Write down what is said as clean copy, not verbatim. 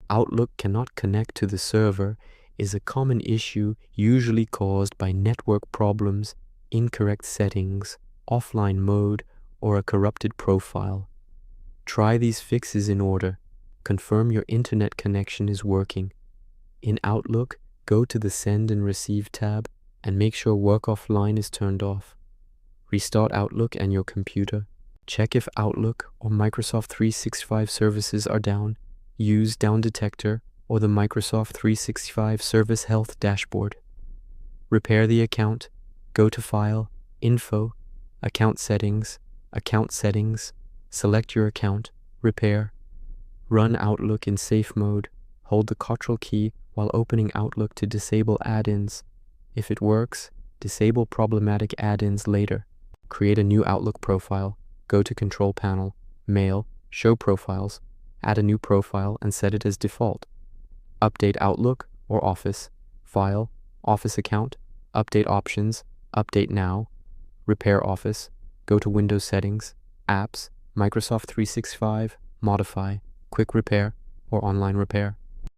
Outlook cannot connect to the server is a common issue usually caused by network problems, incorrect settings, offline mode, or a corrupted profile. Try these fixes in order. Confirm your internet connection is working. In Outlook, go to the Send and Receive tab and make sure Work Offline is turned off. Restart Outlook and your computer. Check if Outlook or Microsoft 365 services are down. Use Down Detector or the Microsoft 365 Service Health Dashboard. Repair the account. Go to File, Info, Account Settings, select your account, Repair. Run Outlook in safe mode. Hold the Ctrl key while opening Outlook to disable add-ins. If it works, disable problematic add-ins later. Create a new Outlook profile. Go to Control Panel, Mail, Show Profiles, add a new profile and set it as default. Update Outlook or Office, File, Office Account, Update Options, Update Now, Repair Office, go to Windows Settings, Apps, Microsoft 365, Modify, Quick Repair, or Online Repair.